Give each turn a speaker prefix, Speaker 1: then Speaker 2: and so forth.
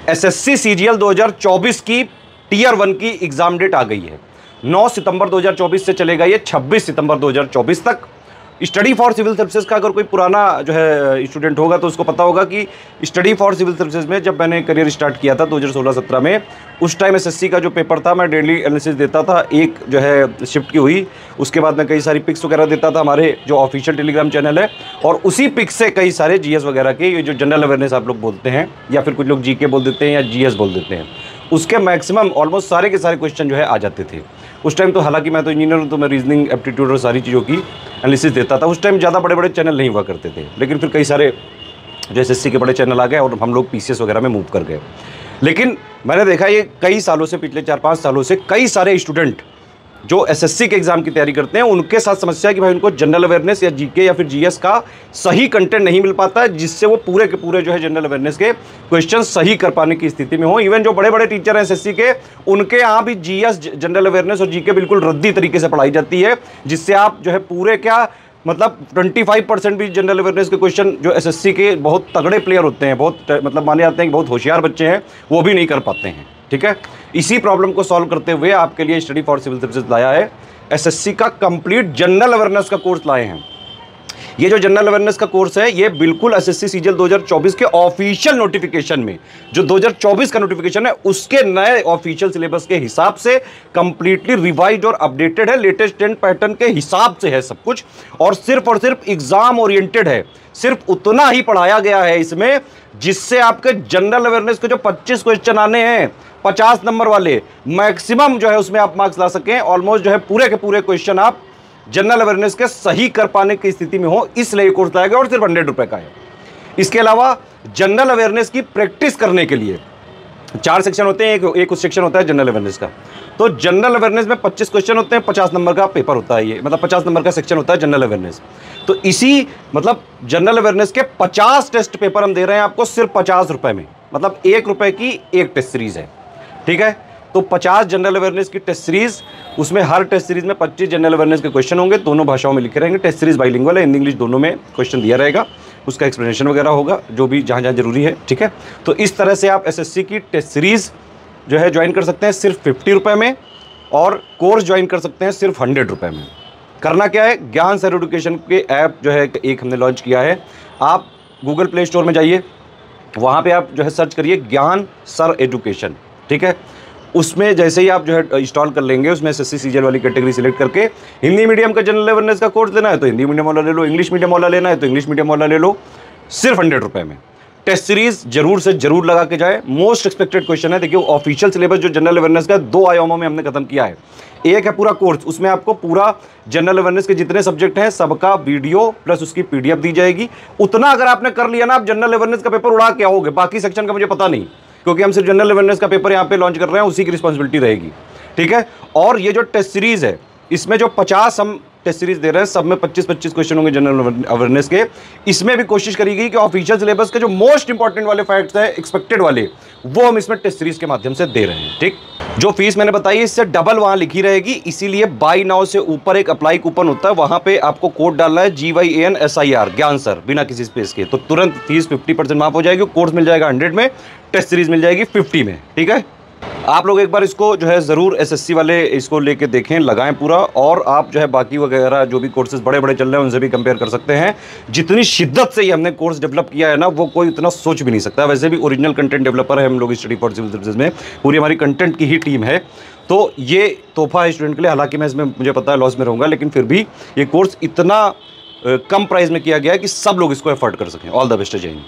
Speaker 1: SSC CGL 2024 की tier 1 की exam date आ गई है। 9 सितंबर 2024 से चलेगा ये 26 सितंबर 2024 तक। स्टडी फॉर सिविल सर्विसेज का अगर कोई पुराना जो है स्टूडेंट होगा तो उसको पता होगा कि स्टडी फॉर सिविल सर्विसेज में जब मैंने करियर स्टार्ट किया था 2016-17 में, उस टाइम एसएससी का जो पेपर था मैं डेली एनालिसिस देता था। एक जो है शिफ्ट की हुई, उसके बाद मैं कई सारी पिक्स वगैरह देता था हमारे जो ऑफिशियल टेलीग्राम चैनल है, और उसी पिक्स से कई सारे जीएस वगैरह के, ये जो जनरल अवेयरनेस आप लोग बोलते हैं या फिर कुछ लोग जीके बोल देते हैं या जीएस बोल देते हैं, उसके मैक्सिमम ऑलमोस्ट सारे के सारे क्वेश्चन जो है आ जाते थे उस टाइम। तो हालांकि मैं तो इंजीनियर हूँ, तो मैं रीजनिंग, एप्टीट्यूड और सारी चीज़ों की एनालिसिस देता था। उस टाइम ज़्यादा बड़े बड़े चैनल नहीं हुआ करते थे, लेकिन फिर कई सारे जो एसएससी के बड़े चैनल आ गए और हम लोग पीसीएस वगैरह में मूव कर गए। लेकिन मैंने देखा ये कई सालों से, पिछले 4-5 सालों से कई सारे स्टूडेंट जो एसएससी के एग्जाम की तैयारी करते हैं, उनके साथ समस्या है कि भाई उनको जनरल अवेयरनेस या जीके या फिर जीएस का सही कंटेंट नहीं मिल पाता है, जिससे वो पूरे के पूरे जो है जनरल अवेयरनेस के क्वेश्चन सही कर पाने की स्थिति में हो। इवन जो बड़े बड़े टीचर हैं एसएससी के, उनके यहाँ भी जीएस, जनरल अवेयरनेस और जीके बिल्कुल रद्दी तरीके से पढ़ाई जाती है, जिससे आप जो है पूरे क्या मतलब 25% भी जनरल अवेयरनेस के क्वेश्चन जो एसएससी के बहुत तगड़े प्लेयर होते हैं, बहुत मतलब माने जाते हैं कि बहुत होशियार बच्चे हैं, वो भी नहीं कर पाते हैं। ठीक है, इसी प्रॉब्लम को सॉल्व करते हुए आपके लिए स्टडी फॉर सिविल सर्विसेज लाया है, एसएससी का कंप्लीट जनरल अवेयरनेस का कोर्स लाए हैं। ये जो जनरल अवेयरनेस का कोर्स है, ये बिल्कुल एसएससी सीजीएल 2024 के ऑफिशियल नोटिफिकेशन में, जो 2024 का नोटिफिकेशन है, उसके नए ऑफिशियल सिलेबस के हिसाब से कंप्लीटली रिवाइज्ड और अपडेटेड है, लेटेस्ट ट्रेंड पैटर्न के हिसाब से है सब कुछ, और सिर्फ एग्जाम ओरिएंटेड है। सिर्फ उतना ही पढ़ाया गया है इसमें जिससे आपके जनरल अवेयरनेस के जो 25 क्वेश्चन आने हैं 50 नंबर वाले, मैक्सिमम जो है उसमें आप मार्क्स ला सकें। ऑलमोस्ट जो है पूरे के पूरे क्वेश्चन आप जनरल अवेयरनेस के सही कर पाने की स्थिति में हो, इसलिए कोर्स लाया गया और सिर्फ 100 रुपए का है। इसके अलावा जनरल अवेयरनेस की प्रैक्टिस करने के लिए 4 सेक्शन होते हैं, एक उस सेक्शन होता है जनरल अवेयरनेस का। तो जनरल अवेयरनेस में 25 क्वेश्चन होते हैं, 50 नंबर का पेपर होता है, ये मतलब 50 नंबर का सेक्शन होता है जनरल अवेयरनेस। तो इसी मतलब जनरल अवेयरनेस के 50 टेस्ट पेपर हम दे रहे हैं आपको सिर्फ 50 रुपए में, मतलब 1 रुपए की एक टेस्ट सीरीज है। ठीक है, तो 50 जनरल अवेयरनेस की टेस्ट सीरीज, उसमें हर टेस्ट सीरीज में 25 जनरल अवेयरनेस के क्वेश्चन होंगे, दोनों भाषाओं में लिखे रहेंगे। टेस्ट सीरीज बाइलिंगुअल है, हिंदी इंग्लिश दोनों में क्वेश्चन दिया रहेगा, उसका एक्सप्लेनेशन वगैरह होगा जो भी जहाँ जहाँ जरूरी है। ठीक है, तो इस तरह से आप एसएससी की टेस्ट सीरीज जो है ज्वाइन कर सकते हैं सिर्फ 50 रुपये में, और कोर्स ज्वाइन कर सकते हैं सिर्फ 100 रुपये में। करना क्या है, ज्ञान सर एजुकेशन के ऐप जो है एक हमने लॉन्च किया है। आप गूगल प्ले स्टोर में जाइए, वहाँ पे आप जो है सर्च करिए ज्ञान सर एजुकेशन। ठीक है, उसमें जैसे ही आप जो है इंस्टॉल कर लेंगे, उसमें एसएससी सीजीएल वाली कैटेगरी सिलेक्ट करके हिंदी मीडियम का जनरल अवेयरनेस का कोर्स लेना है तो हिंदी मीडियम वाला ले लो, इंग्लिश मीडियम वाला लेना है तो इंग्लिश मीडियम वाला ले लो, सिर्फ 100 रुपये में। टेस्ट सीरीज जरूर से जरूर लगा के जाए, मोस्ट एक्सपेक्टेड क्वेश्चन है। देखिए ऑफिशियल सिलेबस जो जनरल अवेयरनेस का 2 आयामों में हमने खत्म किया है। एक है पूरा कोर्स, उसमें आपको पूरा जनरल अवेयरनेस के जितने सब्जेक्ट हैं सबका वीडियो प्लस उसकी पीडीएफ दी जाएगी। उतना अगर आपने कर लिया ना, आप जनरल अवेयरनेस का पेपर उड़ा के आओगे, बाकी सेक्शन का मुझे पता नहीं, क्योंकि हम सिर्फ जनरल अवेयरनेस का पेपर यहाँ पे लॉन्च कर रहे हैं, उसी की रिस्पॉन्सिबिलिटी रहेगी। ठीक है, और ये जो टेस्ट सीरीज है, इसमें जो 50 हम टेस्ट सीरीज दे रहे हैं, सब में 25-25 क्वेश्चन होंगे जनरल अवेयरनेस के। इसमें भी कोशिश करेगी कि ऑफिशियल सिलेबस के जो मोस्ट इंपॉर्टेंट वाले फैक्ट्स हैं, एक्सपेक्टेड वाले, वो हम इसमें टेस्ट सीरीज के माध्यम से दे रहे हैं। ठीक, जो फीस मैंने बताई इससे डबल वहां लिखी रहेगी, इसीलिए बाय नाउ से ऊपर एक अप्लाई कूपन होता है, वहां पे आपको कोड डालना है GYANSIR ज्ञान सर, बिना किसी स्पेस के, तो तुरंत फीस 50% माफ हो जाएगी। कोर्स मिल जाएगा 100 में, टेस्ट सीरीज मिल जाएगी 50 में। ठीक है, आप लोग एक बार इसको जो है ज़रूर एसएससी वाले इसको लेके देखें, लगाएं पूरा, और आप जो है बाकी वगैरह जो भी कोर्सेज बड़े बड़े चल रहे हैं उनसे भी कंपेयर कर सकते हैं। जितनी शिद्दत से ये हमने कोर्स डेवलप किया है ना, वो कोई इतना सोच भी नहीं सकता। वैसे भी ओरिजिनल कंटेंट डेवलपर है हम लोग स्टडी फॉर सिविल सर्विसेज में, पूरी हमारी कंटेंट की ही टीम है। तो ये तोहफा है स्टूडेंट के लिए। हालांकि मैं इसमें मुझे पता है लॉस में रहूँगा, लेकिन फिर भी ये कोर्स इतना कम प्राइस में किया गया है कि सब लोग इसको एफोर्ड कर सकें। ऑल द बेस्ट, जय हिंद।